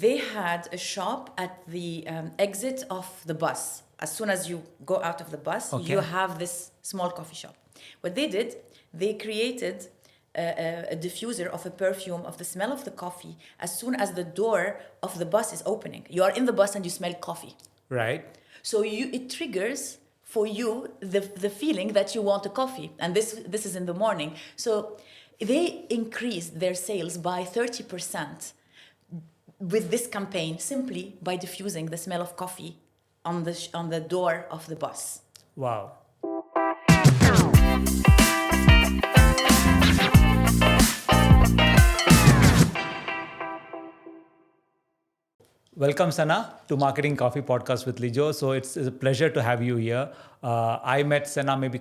they had a shop at the exit of the bus. As soon as you go out of the bus, you have this small coffee shop. What they did, they created a diffuser of a perfume of the smell of the coffee as soon as the door of the bus is opening. You are in the bus and you smell coffee. Right. So it triggers for you the feeling that you want a coffee. And this is in the morning. So they increased their sales by 30% with this campaign simply by diffusing the smell of coffee on the door of the bus. Wow. Welcome, Sana, to Marketing Coffee Podcast with Lijo. So it's a pleasure to have you here. I met Sana maybe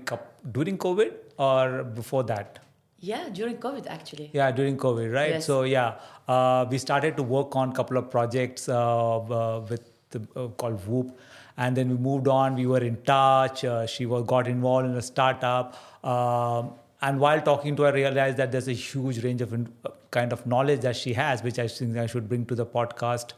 during COVID or before that? Yeah, during COVID, actually. Yeah, during COVID, right? Yes. So we started to work on a couple of projects called Whoop. And then we moved on. We were in touch. She got involved in a startup. And while talking to her, I realized that there's a huge range of kind of knowledge that she has, which I think I should bring to the podcast.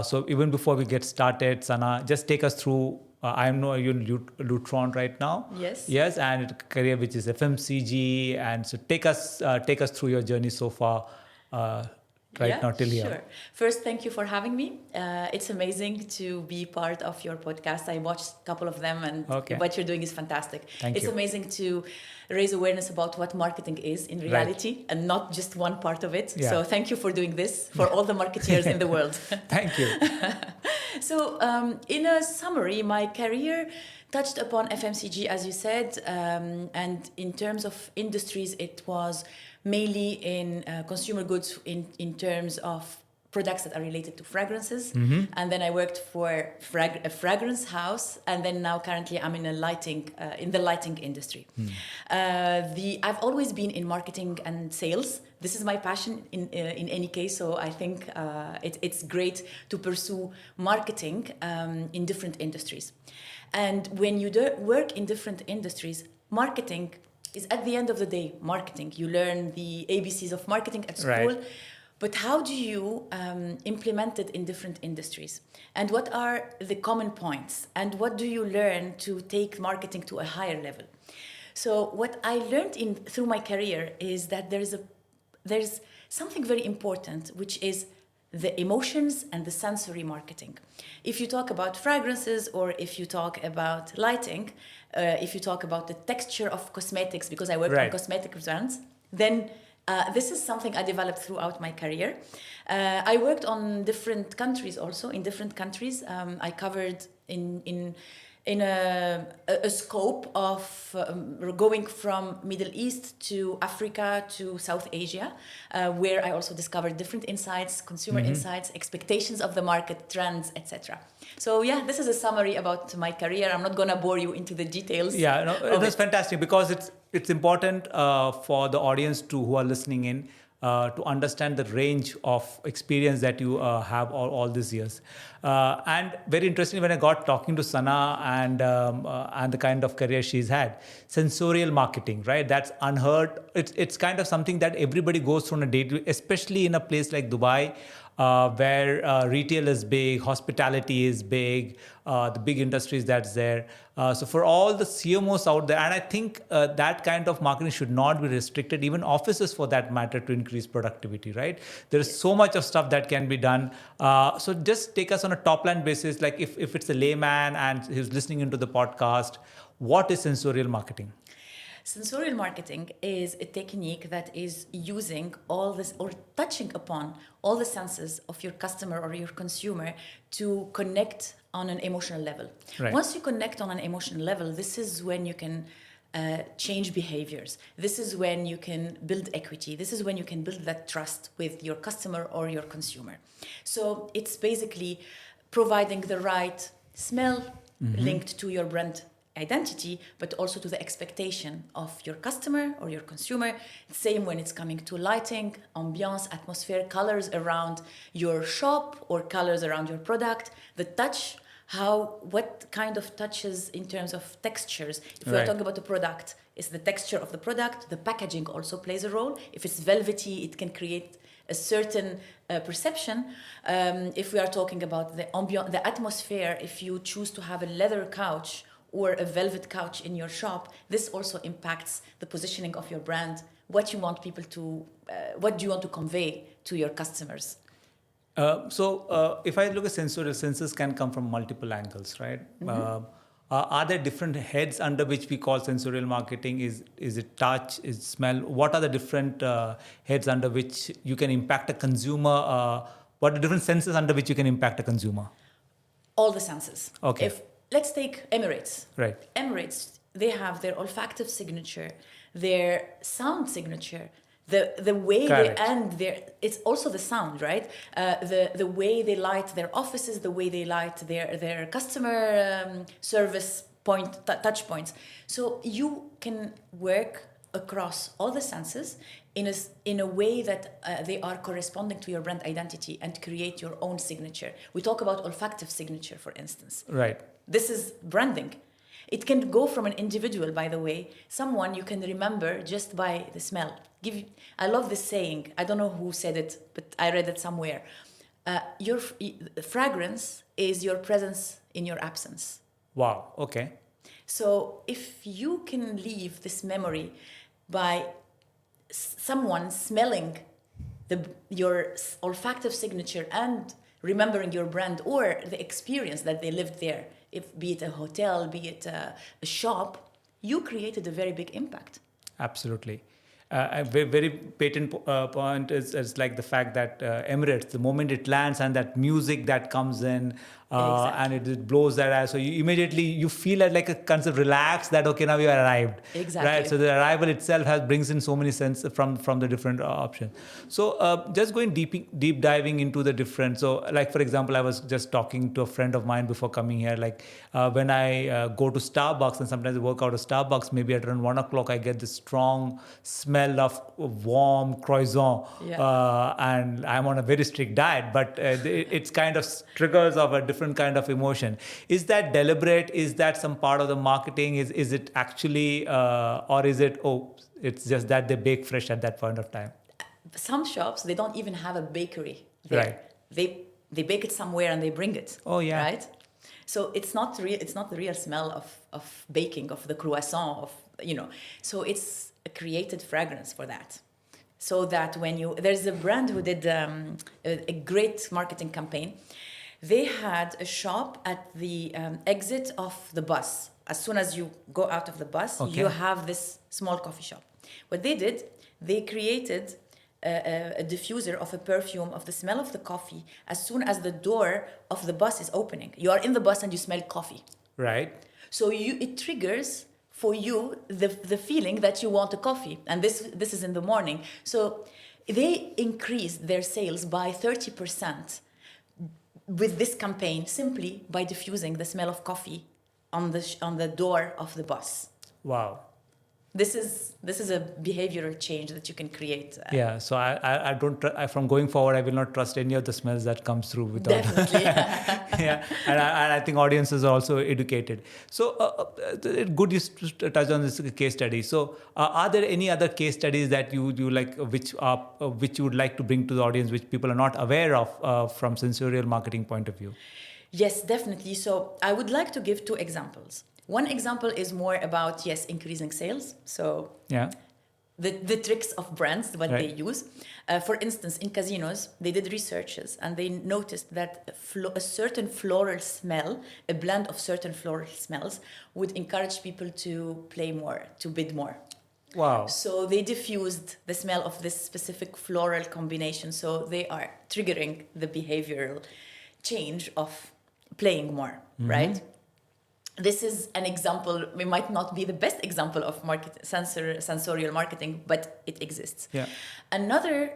So even before we get started, Sana, just take us through. I know you're in Lutron right now. Yes. Yes, and career which is FMCG, and so take us through your journey so far. Now till here. Sure. First, thank you for having me. It's amazing to be part of your podcast. I watched a couple of them, and what you're doing is fantastic. It's amazing to raise awareness about what marketing is in reality and not just one part of it. Yeah. So thank you for doing this for all the marketeers in the world. Thank you. So in a summary, my career touched upon FMCG, as you said, and in terms of industries, it was mainly in consumer goods in terms of products that are related to fragrances. Mm-hmm. And then I worked for a fragrance house, and then now currently I'm in the lighting industry. I've always been in marketing and sales. This is my passion in any case, so I think it's great to pursue marketing in different industries. And when you work in different industries, marketing is at the end of the day marketing. You learn the ABCs of marketing at school, right. But how do you implement it in different industries? And what are the common points? And what do you learn to take marketing to a higher level? So what I learned through my career is that there's something very important, which is the emotions and the sensory marketing. If you talk about fragrances, or if you talk about lighting, if you talk about the texture of cosmetics, because I work on cosmetic brands, then this is something I developed throughout my career. I worked on different countries also. In different countries, I covered in a scope of going from Middle East to Africa to South Asia, where I also discovered different insights, consumer insights, expectations of the market, trends, etc. So this is a summary about my career. I'm not going to bore you into the details. Yeah, no, it was fantastic because it's important for the audience who are listening in to understand the range of experience that you have all these years. And very interesting, when I got talking to Sana and the kind of career she's had, sensorial marketing, right? That's unheard. It's kind of something that everybody goes through on a day, especially in a place like Dubai, where retail is big, hospitality is big, the big industries that's there. So for all the CMOs out there, and I think that kind of marketing should not be restricted, even offices for that matter, to increase productivity, right? There is so much of stuff that can be done. So just take us on a top line basis, like if it's a layman and who's listening into the podcast, what is sensorial marketing? Sensorial marketing is a technique that is using all this or touching upon all the senses of your customer or your consumer to connect on an emotional level. Right. Once you connect on an emotional level, this is when you can change behaviors. This is when you can build equity. This is when you can build that trust with your customer or your consumer. So it's basically providing the right smell linked to your brand identity, but also to the expectation of your customer or your consumer. Same when it's coming to lighting, ambiance, atmosphere, colors around your shop or colors around your product, the touch, what kind of touches in terms of textures. If we're talking about the product, it's the texture of the product. The packaging also plays a role. If it's velvety, it can create a certain perception. If we are talking about the ambient, the atmosphere, if you choose to have a leather couch or a velvet couch in your shop, this also impacts the positioning of your brand. What you want people to, what do you want to convey to your customers? If I look at sensorial, senses can come from multiple angles, right? Are there different heads under which we call sensorial marketing? Is it touch? Is it smell? What are the different heads under which you can impact a consumer? What are the different senses under which you can impact a consumer? All the senses. Okay. Let's take Emirates. Right. Emirates, they have their olfactive signature, their sound signature, the way Correct. they end their, it's also the sound, right? The way they light their offices, the way they light their customer service point, touch points. So you can work across all the senses in a way that they are corresponding to your brand identity and create your own signature. We talk about olfactive signature, for instance. Right. This is branding. It can go from an individual, by the way, someone you can remember just by the smell. I love this saying. I don't know who said it, but I read it somewhere. Your fragrance is your presence in your absence. Wow. Okay. So if you can leave this memory by someone smelling your olfactive signature and remembering your brand or the experience that they lived there, be it a hotel, be it a shop, you created a very big impact. Absolutely. A very patent point is like the fact that Emirates, the moment it lands and that music that comes in and it blows that air, so you immediately you feel like a kind of relaxed that okay, now you arrived. Exactly. Right. So the arrival itself brings in so many senses from the different options. So just going deep diving into the different. So like for example, I was just talking to a friend of mine before coming here. Like when I go to Starbucks and sometimes I work out of Starbucks, maybe at around 1:00 I get this strong smell of warm croissant. Yeah. And I'm on a very strict diet, but it's kind of triggers of a different kind of emotion. Is that deliberate? Is that some part of the marketing? Is it actually, or is it, it's just that they bake fresh at that point of time? Some shops, they don't even have a bakery there. Right. They bake it somewhere and they bring it. Oh, yeah. Right? So it's not real. It's not the real smell of baking, of the croissant, So it's a created fragrance for that. So that there's a brand who did a great marketing campaign. They had a shop at the exit of the bus. As soon as you go out of the bus, Okay. you have this small coffee shop. What they did, they created a diffuser of a perfume of the smell of the coffee as soon as the door of the bus is opening. You are in the bus and you smell coffee. Right. So it triggers for you the feeling that you want a coffee. And this is in the morning. So they increased their sales by 30% with this campaign simply by diffusing the smell of coffee on the door of the bus. Wow. This is a behavioral change that you can create. Yeah, so I don't from going forward I will not trust any of the smells that comes through without. Definitely. Yeah, and I think audiences are also educated. So good you touched on this case study. So are there any other case studies that you like which you would like to bring to the audience which people are not aware of from sensorial marketing point of view? Yes, definitely. So I would like to give two examples. One example is more about, increasing sales. So yeah, the tricks of brands, what Right. they use. For instance, in casinos, they did researches and they noticed that a certain floral smell, a blend of certain floral smells, would encourage people to play more, to bid more. wow. So they diffused the smell of this specific floral combination. So they are triggering the behavioral change of playing more, right? This is an example. It might not be the best example of sensorial marketing, but it exists. Yeah. Another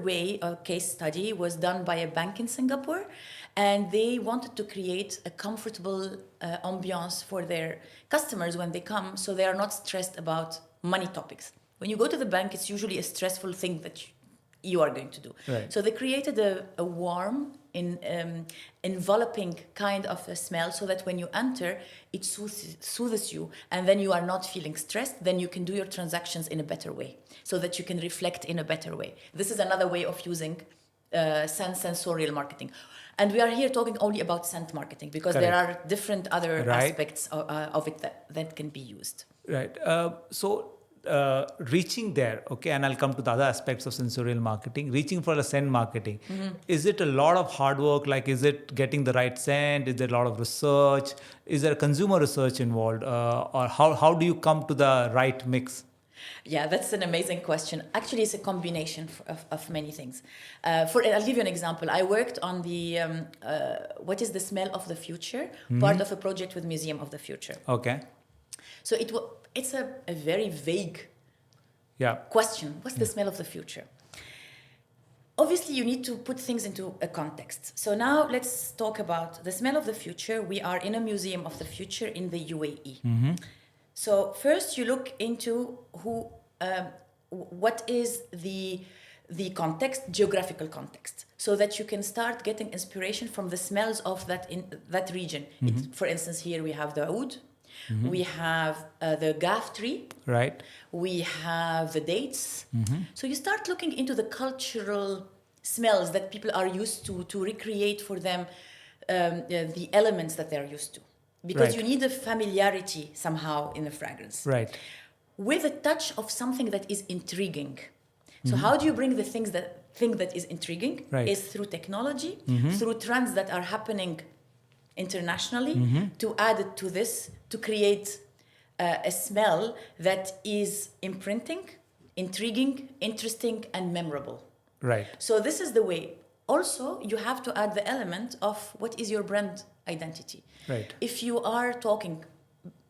way, a case study was done by a bank in Singapore, and they wanted to create a comfortable ambiance for their customers when they come, so they are not stressed about money topics. When you go to the bank, it's usually a stressful thing that you are going to do. Right. So they created a warm, enveloping kind of a smell, so that when you enter, it soothes you, and then you are not feeling stressed. Then you can do your transactions in a better way, so that you can reflect in a better way. This is another way of using sensorial marketing. And we are here talking only about scent marketing, because there are different other aspects of it that can be used. Right. Reaching there, okay, and I'll come to the other aspects of sensorial marketing. Reaching for a scent marketing, is it a lot of hard work? Like, is it getting the right scent? Is there a lot of research? Is there consumer research involved? Or how do you come to the right mix? Yeah, that's an amazing question. Actually, it's a combination of many things. I'll give you an example. I worked on the what is the smell of the future, part of a project with Museum of the Future. Okay. So it's a very vague question. What's the smell of the future? Obviously, you need to put things into a context. So now let's talk about the smell of the future. We are in a Museum of the Future in the UAE. So first you look into what is the context, geographical context, so that you can start getting inspiration from the smells of that region. For instance, here we have the oud, we have the gaff tree, right? We have the dates. So you start looking into the cultural smells that people are used to recreate for them the elements that they're used to. Because you need a familiarity somehow in the fragrance. Right. With a touch of something that is intriguing. So how do you bring the thing that is intriguing? Is through technology, through trends that are happening internationally, to add it to this, to create a smell that is imprinting, intriguing, interesting, and memorable. Right. So this is the way. Also, you have to add the element of what is your brand identity. Right. If you are talking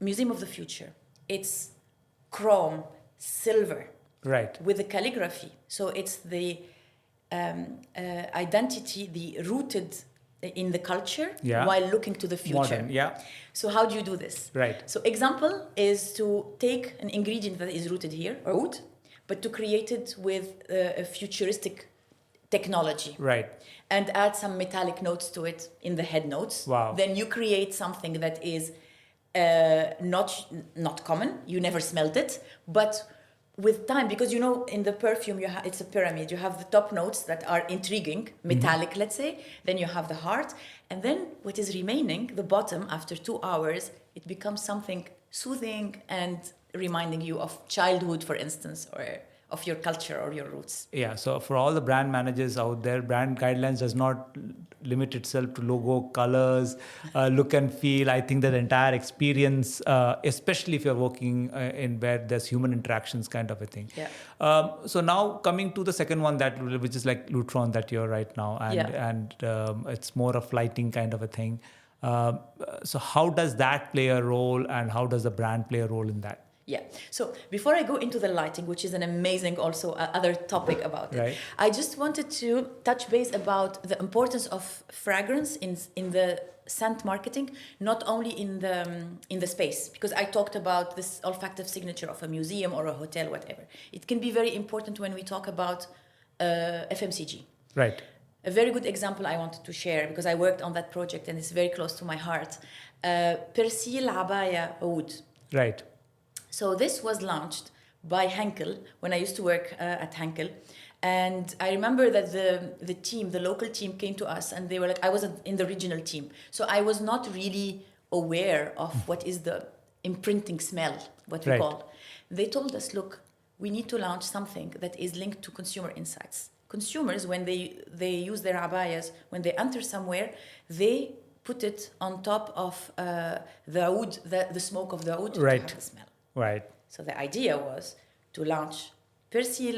Museum of the Future, it's chrome, silver, right, with the calligraphy. So it's the identity, the rooted in the culture, while looking to the future. Modern, So how do you do this? Right. So example is to take an ingredient that is rooted here, oud, but to create it with a futuristic technology. Right. And add some metallic notes to it in the head notes. Wow. Then you create something that is not common. You never smelled it, but with time, because in the perfume it's a pyramid. You have the top notes that are intriguing, metallic, let's say. Then you have the heart, and then what is remaining, the bottom, after 2 hours, it becomes something soothing and reminding you of childhood, for instance, or of your culture or your roots. Yeah, so for all the brand managers out there, brand guidelines does not limit itself to logo, colors, look and feel. I think that the entire experience, especially if you're working in where there's human interactions kind of a thing. Yeah. So now coming to the second one, which is like Lutron that you're right now, and it's more of lighting kind of a thing. So how does that play a role, and how does the brand play a role in that? Yeah. So before I go into the lighting, which is an amazing also other topic about it, I just wanted to touch base about the importance of fragrance in the scent marketing, not only in the space, because I talked about this olfactive signature of a museum or a hotel, whatever. It can be very important when we talk about FMCG. Right. A very good example I wanted to share, because I worked on that project and it's very close to my heart. Persil Abaya Oud. Right. So this was launched by Henkel when I used to work at Henkel. And I remember that the local team came to us, and they were like, I was in the regional team. So I was not really aware of what is the imprinting smell, what we call. They told us, look, we need to launch something that is linked to consumer insights. Consumers, when they use their abayas, when they enter somewhere, they put it on top of the oud, the smoke of the oud, to have the smell. Right. So the idea was to launch Persil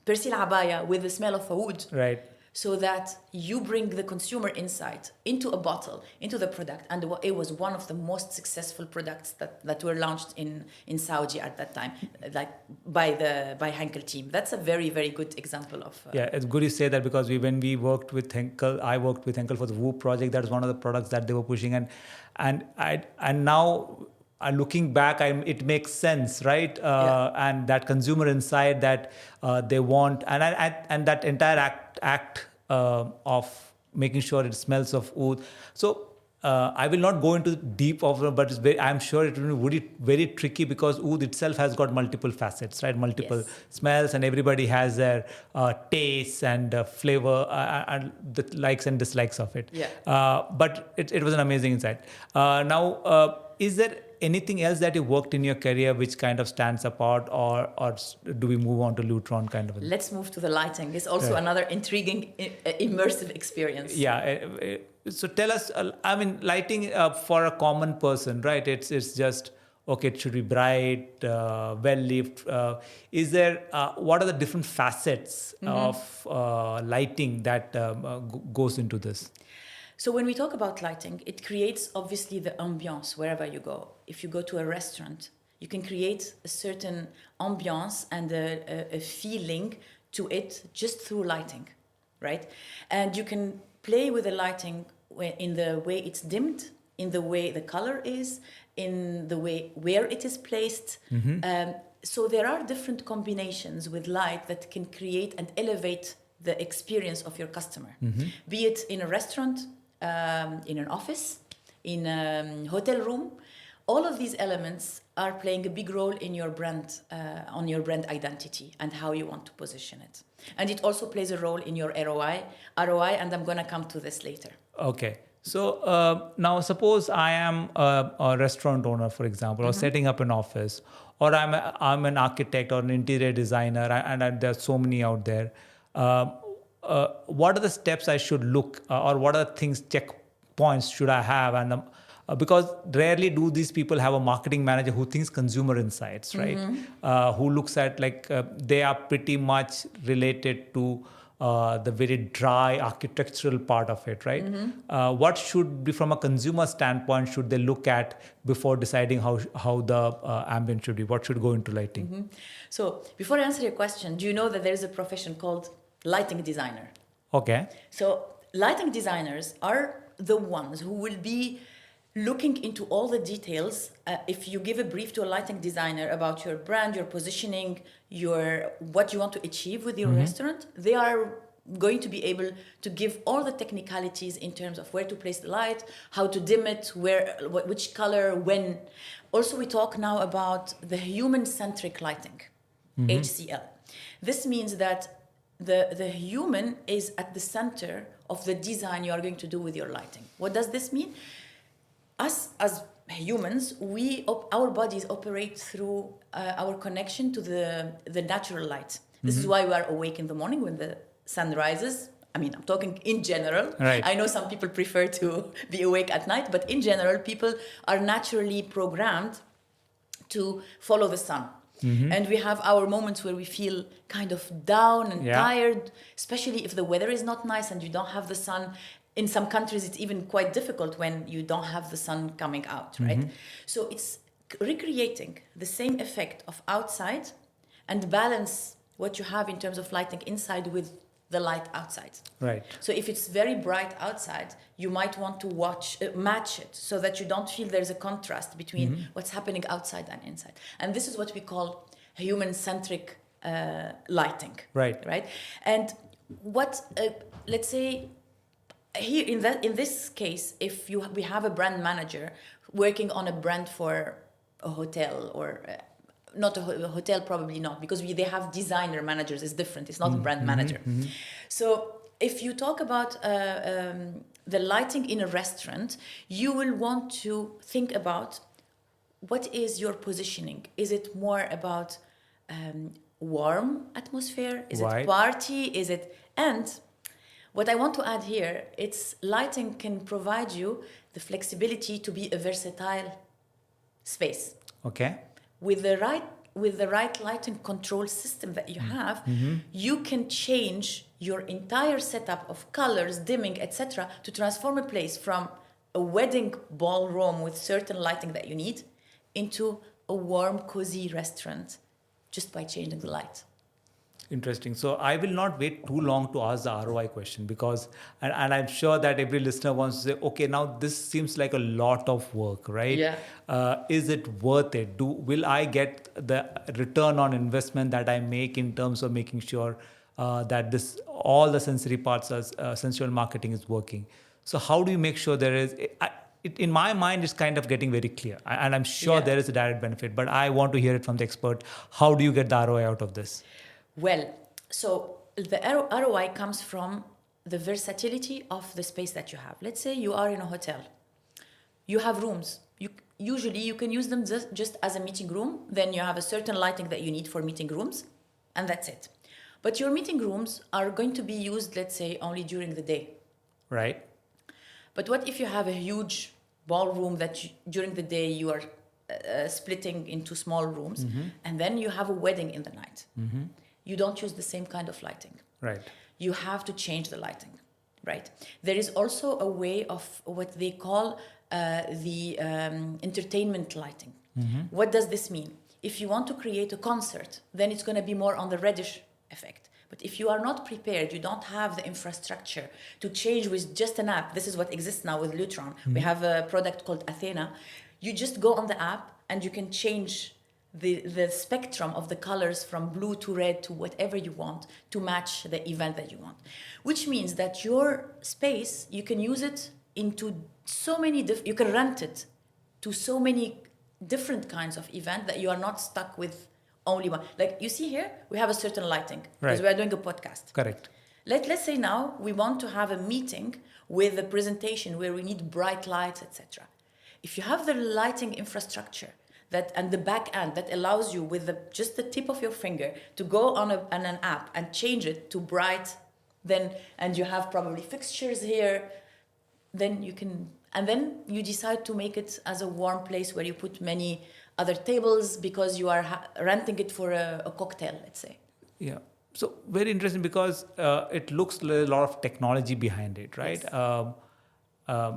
Abaya with the smell of oud. Right. So that you bring the consumer insight into a bottle, into the product. And it was one of the most successful products that were launched in Saudi at that time, like by Henkel team. That's a very, very good example of... Yeah, it's good you say that, because when we worked with Henkel, I worked with Henkel for the Woo project. That was one of the products that they were pushing. And now looking back, it makes sense, right? And that consumer insight that they want, and that entire act of making sure it smells of oud. So I will not go into deep of it, but I'm sure it will be very tricky because oud itself has got multiple facets, right? Multiple smells, and everybody has their tastes and flavor and the likes and dislikes of it. But it was an amazing insight. Now, is there anything else that you worked in your career which kind of stands apart, or do we move on to Lutron kind of? Let's move to the lighting. It's also another intriguing, immersive experience. So tell us, I mean, lighting for a common person, right? It's just, okay, it should be bright, well lit. Is there, what are the different facets of lighting that goes into this? So when we talk about lighting, it creates obviously the ambiance wherever you go. If you go to a restaurant, you can create a certain ambiance and a feeling to it just through lighting, right? And you can play with the lighting in the way it's dimmed, in the way the color is, in the way where it is placed. So there are different combinations with light that can create and elevate the experience of your customer, be it in a restaurant, in an office, in a hotel room. All of these elements are playing a big role in your brand, on your brand identity and how you want to position it. And it also plays a role in your ROI, and I'm going to come to this later. Okay. So now suppose I am a restaurant owner, for example, or setting up an office, or I'm an architect or an interior designer, and there are so many out there. What are the steps I should look, or what are the things, checkpoints should I have? And because rarely do these people have a marketing manager who thinks consumer insights, right? Who looks at they are pretty much related to the very dry architectural part of it, right? What should be, from a consumer standpoint, should they look at before deciding how the ambient should be? What should go into lighting? So before I answer your question, do you know that there is a profession called lighting designer? Okay. So lighting designers are the ones who will be looking into all the details. If you give a brief to a lighting designer about your brand, your positioning, what you want to achieve with your restaurant, they are going to be able to give all the technicalities in terms of where to place the light, how to dim it, which color, when. Also, we talk now about the human-centric lighting, HCL. This means that the human is at the center of the design you are going to do with your lighting. What does this mean? Us as humans, our bodies operate through our connection to the natural light. This is why we are awake in the morning when the sun rises. I mean, I'm talking in general. Right. I know some people prefer to be awake at night, but in general, people are naturally programmed to follow the sun. And we have our moments where we feel kind of down and tired, especially if the weather is not nice and you don't have the sun. In some countries, it's even quite difficult when you don't have the sun coming out, right? So it's recreating the same effect of outside and balance what you have in terms of lighting inside with the light outside. Right. So if it's very bright outside, you might want to match it so that you don't feel there's a contrast between what's happening outside and inside. And this is what we call human-centric lighting. Right. Right. And what, let's say, here in this case, if we have a brand manager working on a brand for a hotel or not a hotel, probably not, because they have designer managers. It's different. It's not a brand manager. So if you talk about the lighting in a restaurant, you will want to think about what is your positioning. Is it more about warm atmosphere? Is it party? Is it... And what I want to add here, it's lighting can provide you the flexibility to be a versatile space. Okay. With the right lighting control system that you have, you can change your entire setup of colors, dimming, etc., to transform a place from a wedding ballroom with certain lighting that you need into a warm, cozy restaurant just by changing the light. Interesting. So I will not wait too long to ask the ROI question because, and I'm sure that every listener wants to say, okay, now this seems like a lot of work, right? Yeah. Is it worth it? Will I get the return on investment that I make in terms of making sure that this all the sensory parts as sensual marketing is working? So how do you make sure there is? In my mind, it's kind of getting very clear, and I'm sure Yeah. there is a direct benefit. But I want to hear it from the expert. How do you get the ROI out of this? Well, so the ROI comes from the versatility of the space that you have. Let's say you are in a hotel. You have rooms. Usually you can use them just as a meeting room. Then you have a certain lighting that you need for meeting rooms, and that's it. But your meeting rooms are going to be used, let's say, only during the day. Right. But what if you have a huge ballroom that during the day you are splitting into small rooms, and then you have a wedding in the night? You don't use the same kind of lighting. Right. You have to change the lighting, right? There is also a way of what they call the entertainment lighting. What does this mean? If you want to create a concert, then it's going to be more on the reddish effect. But if you are not prepared, you don't have the infrastructure to change with just an app. This is what exists now with Lutron. We have a product called Athena. You just go on the app and you can change the spectrum of the colors from blue to red to whatever you want to match the event that you want. Which means that your space, you can use it into so many you can rent it to so many different kinds of event that you are not stuck with only one. Like you see here, we have a certain lighting because we are doing a podcast. Correct. Let's say now we want to have a meeting with a presentation where we need bright lights, etc. If you have the lighting infrastructure and the back end that allows you with just the tip of your finger to go on an app and change it to bright, and you have probably fixtures here, then you can, and then you decide to make it as a warm place where you put many other tables because you are renting it for a cocktail, let's say. Yeah. So very interesting because it looks a lot of technology behind it, right? Yes.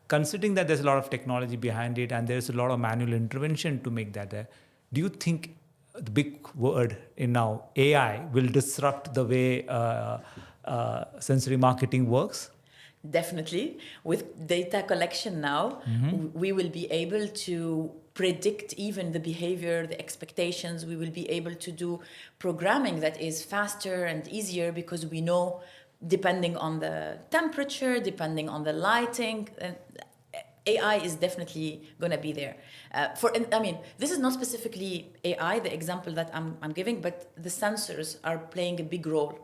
Considering that there's a lot of technology behind it and there's a lot of manual intervention to make that there, do you think the big word in now, AI, will disrupt the way sensory marketing works? Definitely. With data collection now, we will be able to predict even the behavior, the expectations. We will be able to do programming that is faster and easier because we know, depending on the temperature, depending on the lighting, AI is definitely going to be there. This is not specifically AI, the example that I'm giving, but the sensors are playing a big role.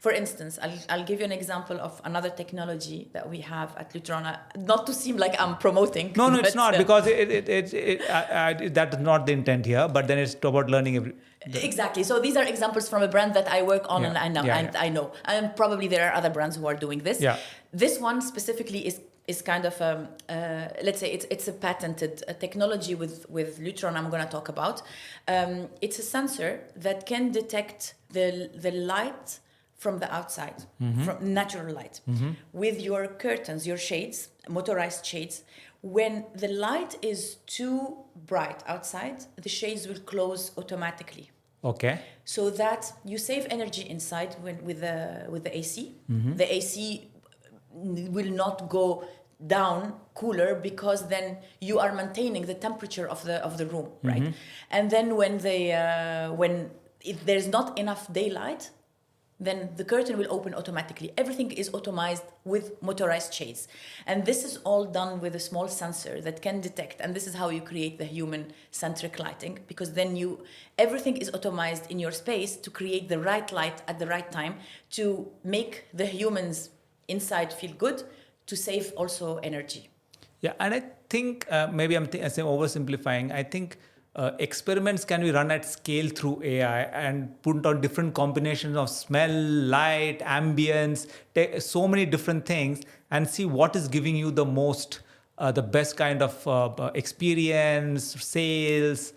For instance, I'll give you an example of another technology that we have at Lutron. Not to seem like I'm promoting. No, it's not, because that is not the intent here, but then it's about learning Exactly. So these are examples from a brand that I work on, and I know. And probably there are other brands who are doing this. Yeah. This one specifically is kind of let's say it's a patented technology with Lutron I'm going to talk about. It's a sensor that can detect the light from the outside, from natural light, with your curtains, your shades, motorized shades. When the light is too bright outside, the shades will close automatically. Okay. So that you save energy inside with the AC. The AC will not go down cooler because then you are maintaining the temperature of the room, right? And then when if there's not enough daylight, then the curtain will open automatically. Everything is automized with motorized shades. And this is all done with a small sensor that can detect. And this is how you create the human-centric lighting, because then everything is automized in your space to create the right light at the right time to make the humans inside feel good, to save also energy. Yeah, and I think maybe I'm oversimplifying. I think experiments can be run at scale through AI and put on different combinations of smell, light, ambience, so many different things, and see what is giving you the most, the best kind of experience, sales,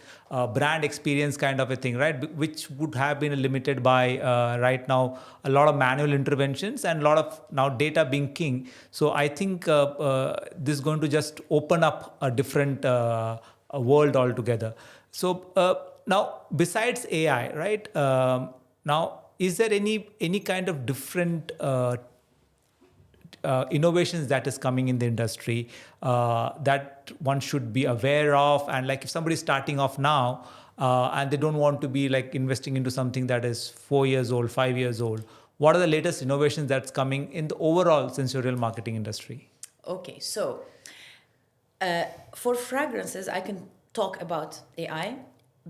brand experience kind of a thing, right? Which would have been limited by right now a lot of manual interventions and a lot of now data being king. So I think this is going to just open up a different world altogether. So now, besides AI, right? Now, is there any kind of different innovations that is coming in the industry that one should be aware of? And like if somebody's starting off now and they don't want to be like investing into something that is 4 years old, 5 years old, what are the latest innovations that's coming in the overall sensorial marketing industry? Okay, so for fragrances, I can talk about AI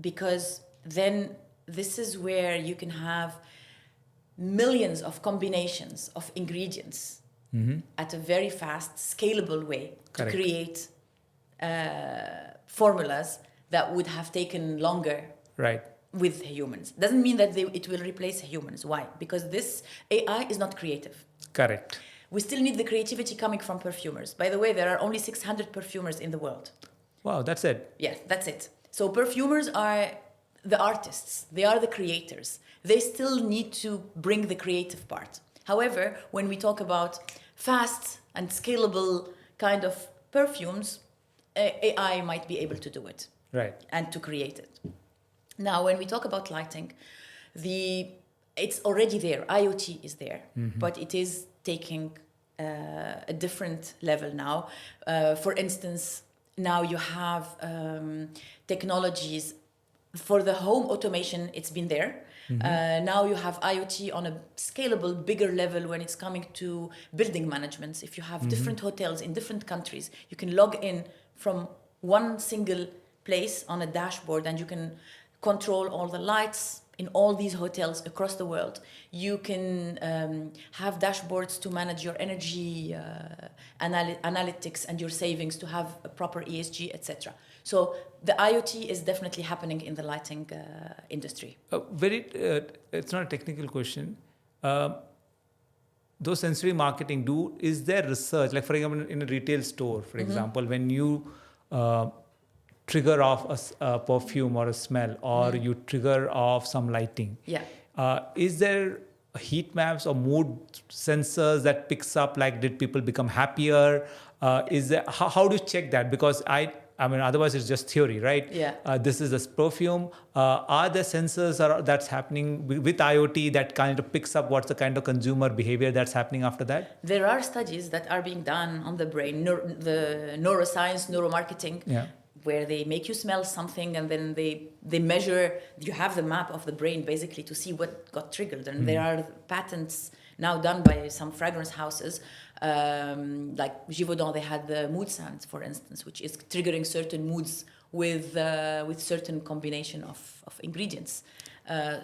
because then this is where you can have millions of combinations of ingredients at a very fast, scalable way to Correct. create formulas that would have taken longer Right. with humans. Doesn't mean that it will replace humans. Why? Because this AI is not creative. Correct. We still need the creativity coming from perfumers. By the way, there are only 600 perfumers in the world. Wow, that's it. Yeah, that's it. So perfumers are the artists. They are the creators. They still need to bring the creative part. However, when we talk about fast and scalable kind of perfumes, AI might be able to do it. Right. And to create it. Now, when we talk about lighting, it's already there. IoT is there, but it is taking a different level now. For instance, now you have technologies for the home automation. It's been there. Now you have IoT on a scalable, bigger level when it's coming to building management. If you have different hotels in different countries, you can log in from one single place on a dashboard and you can control all the lights in all these hotels across the world. You can have dashboards to manage your energy analytics and your savings to have a proper ESG, etc. So the IoT is definitely happening in the lighting industry. It's not a technical question. Those sensory marketing is there research? Like for example, in a retail store, for example, when you trigger off a perfume or a smell, or you trigger off some lighting. Yeah. Is there heat maps or mood sensors that picks up, like did people become happier? Is there, how do you check that? Because I mean, otherwise it's just theory, right? Yeah. This is this perfume. Are there sensors that's happening with IoT that kind of picks up what's the kind of consumer behavior that's happening after that? There are studies that are being done on the brain, the neuroscience, neuromarketing. Yeah. Where they make you smell something and then they measure, you have the map of the brain basically to see what got triggered. And there are patents now done by some fragrance houses, like Givaudan, they had the mood sands, for instance, which is triggering certain moods with certain combination of ingredients.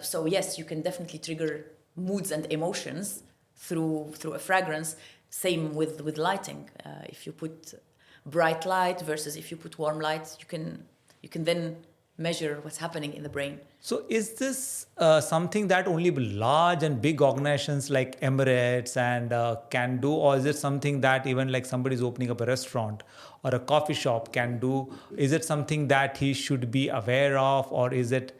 So yes, you can definitely trigger moods and emotions through a fragrance. Same with lighting. If you put bright light versus if you put warm light, you can then measure what's happening in the brain. So is this something that only large and big organizations like Emirates and can do, or is it something that even like somebody's opening up a restaurant or a coffee shop can do? Is it something that he should be aware of, or is it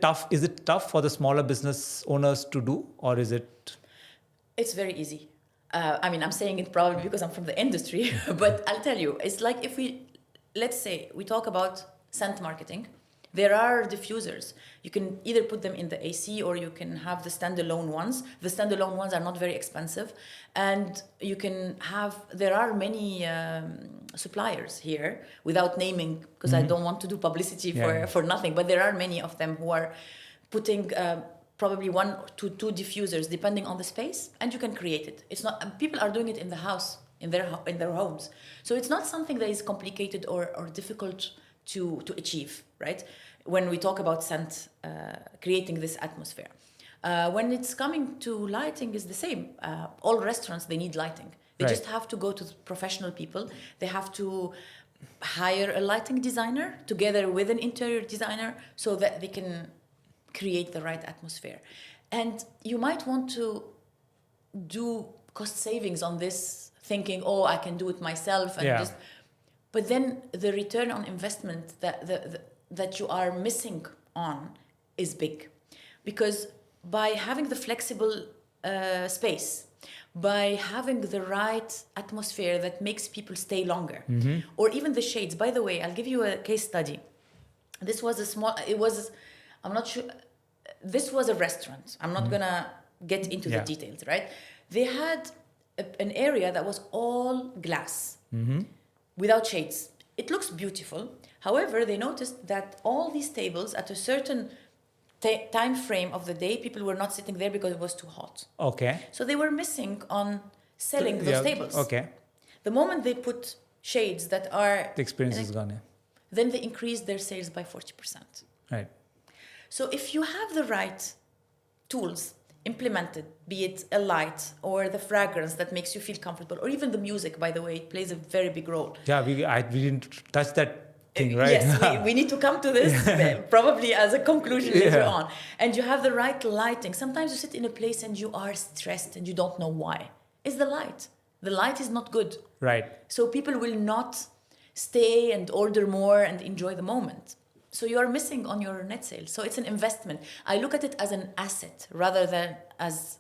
tough? Is it tough for the smaller business owners to do, or is it? It's very easy. I mean, I'm saying it probably because I'm from the industry, but I'll tell you, it's like let's say we talk about scent marketing. There are diffusers. You can either put them in the AC or you can have the standalone ones. The standalone ones are not very expensive. And there are many suppliers here, without naming, because I don't want to do publicity for nothing, but there are many of them who are putting probably 1 to 2 diffusers depending on the space, and you can create it. It's not, people are doing it in the house, in their homes. So it's not something that is complicated or difficult to achieve, right? When we talk about scent, creating this atmosphere. When it's coming to lighting, is the same. All restaurants, they need lighting. They just have to go to professional people. They have to hire a lighting designer together with an interior designer so that they can create the right atmosphere. And you might want to do cost savings on this, thinking, oh, I can do it myself. And but then the return on investment that you are missing on is big. Because by having the flexible space, by having the right atmosphere that makes people stay longer, or even the shades. By the way, I'll give you a case study. This was I'm not sure, this was a restaurant. I'm not gonna get into the details, right? They had an area that was all glass without shades. It looks beautiful. However, they noticed that all these tables at a certain time frame of the day, people were not sitting there because it was too hot. Okay. So they were missing on selling those tables. Okay. The moment they put shades that are... The experience is gone. Yeah. Then they increased their sales by 40%. Right. So if you have the right tools implemented, be it a light or the fragrance that makes you feel comfortable, or even the music, by the way, it plays a very big role. Yeah, we didn't touch that thing, right? Yes, we need to come to this probably as a conclusion later on. And you have the right lighting. Sometimes you sit in a place and you are stressed and you don't know why. It's the light. The light is not good. Right. So people will not stay and order more and enjoy the moment. So you are missing on your net sales. So it's an investment. I look at it as an asset rather than as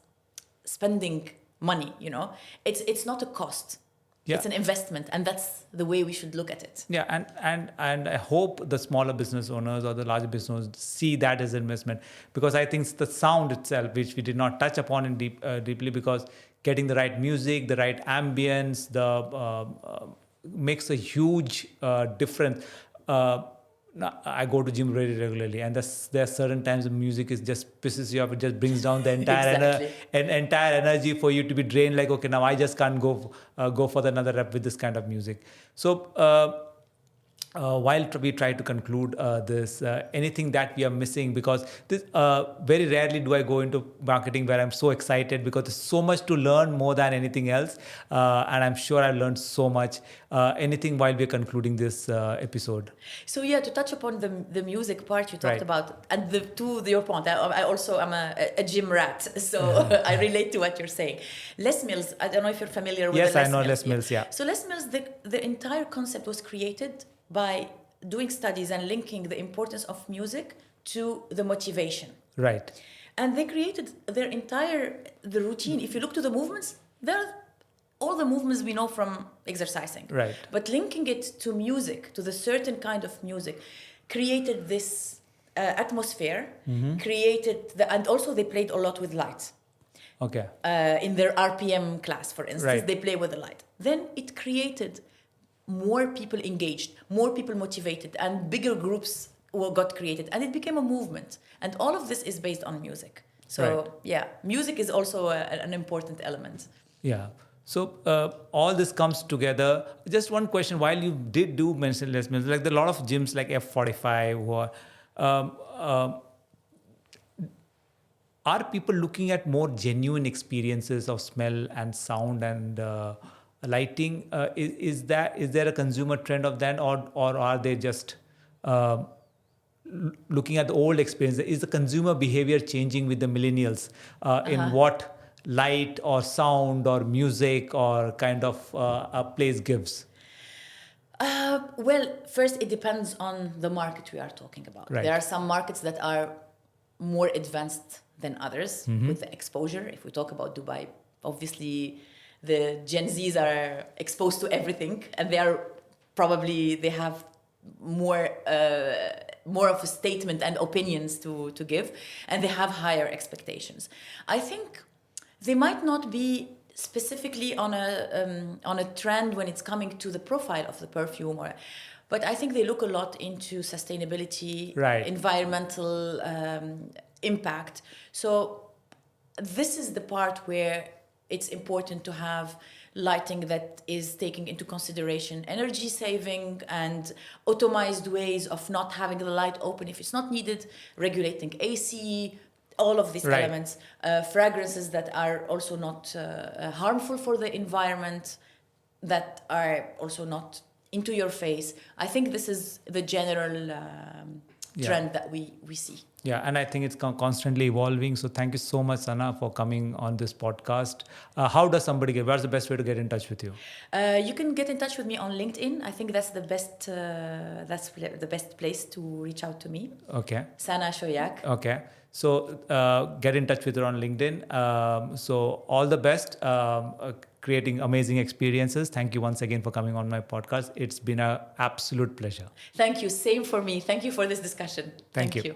spending money, you know. It's not a cost. Yeah. It's an investment, and that's the way we should look at it. Yeah, and I hope the smaller business owners or the larger business owners see that as an investment, because I think it's the sound itself, which we did not touch upon in deeply, because getting the right music, the right ambience, makes a huge difference. I go to gym very regularly, and there are certain times the music just pisses you off. It just brings down the entire entire energy for you to be drained. Like, okay, now I just can't go for another rep with this kind of music. So while we try to conclude this, anything that we are missing, because this very rarely do I go into marketing where I'm so excited, because there's so much to learn more than anything else, and I'm sure I learned so much. Anything while we're concluding this episode? So yeah, to touch upon the music part you talked about, and to your point, I also am a gym rat, so I relate to what you're saying. Les Mills, I don't know if you're familiar with yes, Les Mills. Yes, I know Les Mills, yeah. So Les Mills, the entire concept was created by doing studies and linking the importance of music to the motivation. Right. And they created the routine. If you look to the movements, they're all the movements we know from exercising. Right. But linking it to music, to the certain kind of music, created this atmosphere, and also they played a lot with light. Okay. In their RPM class, for instance, they play with the light. Then it created more people engaged, more people motivated, and bigger groups got created, and it became a movement. And all of this is based on music. So yeah, music is also an important element. Yeah. So all this comes together. Just one question: while you did do mention Les Mills, like there are a lot of gyms like F45 who are people looking at more genuine experiences of smell and sound and lighting? Is there a consumer trend of that, or are they just looking at the old experience? Is the consumer behavior changing with the millennials in what light or sound or music or kind of a place gives? Well, first it depends on the market we are talking about. Right. There are some markets that are more advanced than others with the exposure. If we talk about Dubai, obviously the Gen Zs are exposed to everything, and they have more of a statement and opinions to give, and they have higher expectations. I think they might not be specifically on a trend when it's coming to the profile of the perfume, but I think they look a lot into sustainability, environmental impact. So this is the part where it's important to have lighting that is taking into consideration energy saving and automized ways of not having the light open if it's not needed, regulating AC, all of these elements, fragrances that are also not harmful for the environment, that are also not into your face. I think this is the general trend that we see. Yeah, and I think it's constantly evolving. So thank you so much, Sana, for coming on this podcast. How does somebody where's the best way to get in touch with you? You can get in touch with me on LinkedIn. I think that's the best place to reach out to me. Okay. Sana Choyakh. Okay. So get in touch with her on LinkedIn. So all the best, creating amazing experiences. Thank you once again for coming on my podcast. It's been an absolute pleasure. Thank you. Same for me. Thank you for this discussion. Thank you.